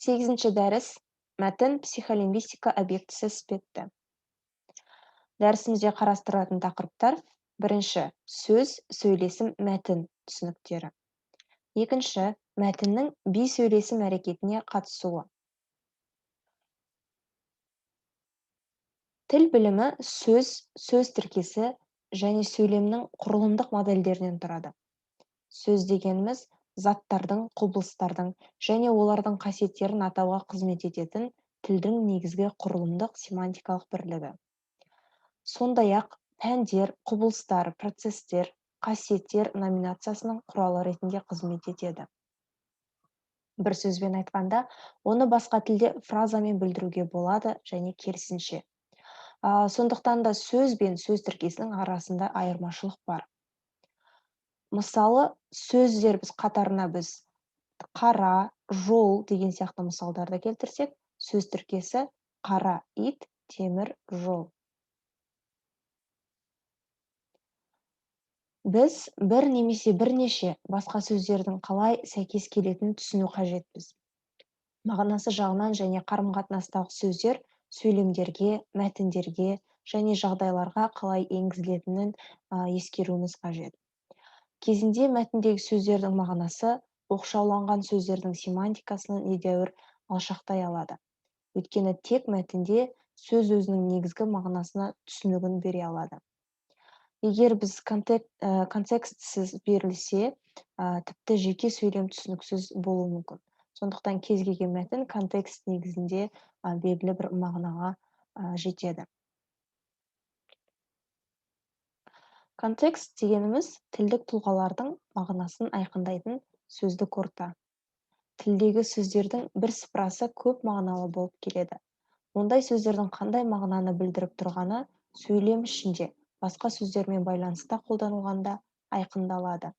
Сегізінші дәріс мәтін психолингвистика объектісі іспетті. Дәрісімізде қарастыратын тақырыптар: бірінші, сөз, сөйлесім, мәтін түсініктері. Екінші, мәтіннің бейсөйлесім әрекетіне қатысуы. Тіл білімі сөз, сөз тіркесі және сөйлемнің құрылымдық модельдерінен тұрады. Сөз дегеніміз заттардың, құбылыстардың және олардың қасиеттерін атауға қызмет ететін тілдің негізгі құрылымдық семантикалық бірлігі. Сондай-ақ пәндер, құбылыстар, процестер, қасиеттер номинациясының құралы ретінде қызмет етеді. Бір сөзбен айтқанда, оны басқа тілде фразамен білдіруге болады және керісінше. Сондықтан да сөз бен сөз тіркесінің арасында айырмашылық бар. Мысалы, сөздер қатарына біз қара, жол деген сияқты мысалдарды келтірсек, сөз тіркесі қара ит, темір жол. Біз бір немесе бірнеше басқа сөздердің қалай сәйкес келетінін түсіну қажетпіз. Мағынасы жағынан және қарым-қатынастағы сөздер сөйлемдерге, мәтіндерге және жағдайларға қалай енгізілетінін ескеруіміз қажет. Кезінде мәтіндегі сөздердің мағынасы оқшауланған сөздердің семантикасынан едәуір алшақтай алады. Өйткені тек мәтінде сөз өзінің негізгі мағынасына түсінігін бере алады. Егер біз контекстсіз берілсе, тіпті жеке сөйлем түсініксіз болуы мүмкін. Сондықтан кез келген мәтін контекст негізінде белгілі бір мағынаға жетеді. Контекст дегеніміз тілдік тұлғалардың мағынасын айқындайтын сөздік орта. Тілдегі сөздердің бір сыпырасы көп мағыналы болып келеді. Ондай сөздердің қандай мағынаны білдіріп тұрғаны сөйлем ішінде басқа сөздермен байланыста қолданылғанда айқындалады.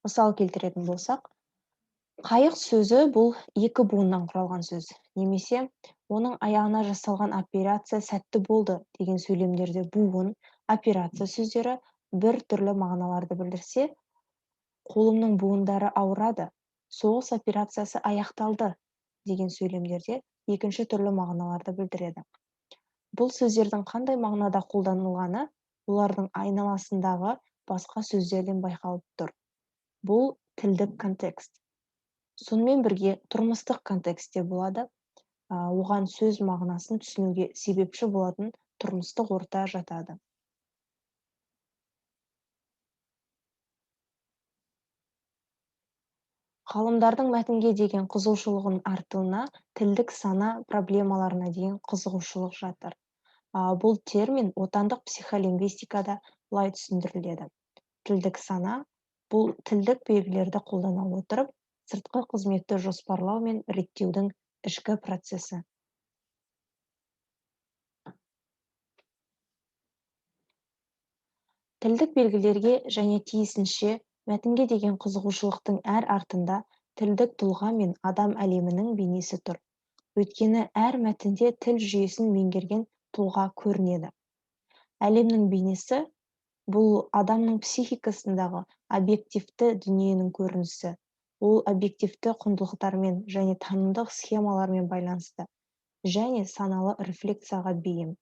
Мысал келтіретін болсақ, қайық сөзі бұл екі буыннан құралған сөз, немесе оның аяғына жасалған операция сәтті болды деген сөйлемдерде буын, операция сөздері бір түрлі мағыналарды білдірсе, қолымның буындары ауырады, соғыс операциясы аяқталды деген сөйлемдерде екінші түрлі мағыналарды білдіреді. Бұл сөздердің қандай мағынада қолданылғаны олардың айналасындағы басқа сөздерден байқалып тұр. Бұл тілдік контекст. Сонымен бірге тұрмыстық контекстте болады, оған сөз мағынасын түсінуге себепші болатын тұрмыстық орта жатады. Ғалымдардың мәтінге деген қызығушылығын артуына тілдік сана проблемаларына деген қызығушылық жатыр. Бұл термин отандық психолингвистикада былай түсіндіріледі. Тілдік сана бұл тілдік белгілерді қолдана отырып, сыртқы қызметті жоспарлау мен реттеудің ішкі процесі. Тілдік белгілерге және тиісінше мәтінге деген қызығушылықтың әр артында тілдік тұлға мен адам әлемінің бейнесі тұр. Өйткені әр мәтінде тіл жүйесін меңгерген тұлға көрінеді. Әлемнің бейнесі бұл адамның психикасындағы объективті дүниенің көрінісі. Ол объективті құндылықтармен және танымдық схемалармен байланысты және саналы рефлексияға бейім.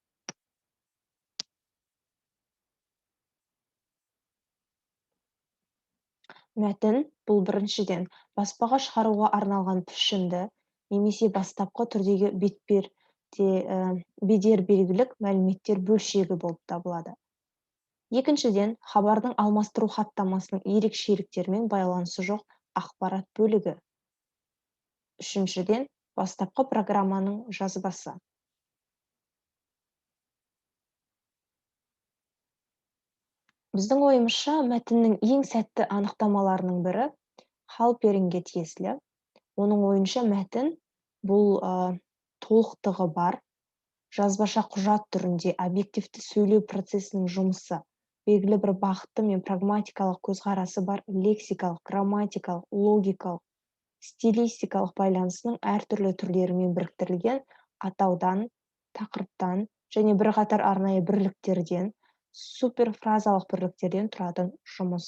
Мәтін бұл біріншіден баспаға шығаруға арналған пішінді немесе бастапқы түрдегі бедер белгілік мәліметтер бөлшегі болып табылады. Екіншіден, хабардың алмастыру хаттамасының ерекшеліктермен байланысы жоқ ақпарат бөлігі. Үшіншіден, бастапқы программаның жазбасы. Біздің ойымызша мәтіннің ең сәтті анықтамаларының бірі Халперинге тиесілі. Оның ойынша мәтін бұл толықтығы бар, жазбаша құжат түрінде объективті сөйлеу процесінің жұмысы, белгілі бір бағыты мен прагматикалық көзқарасы бар лексикалық, грамматикалық, логикалық, стилистикалық байланысының әртүрлі түрлерімен біріктірілген атаудан, тақырыптан және бірқатар арнайы бірліктерден, суперфразалық бірліктерден тұратын жұмыс.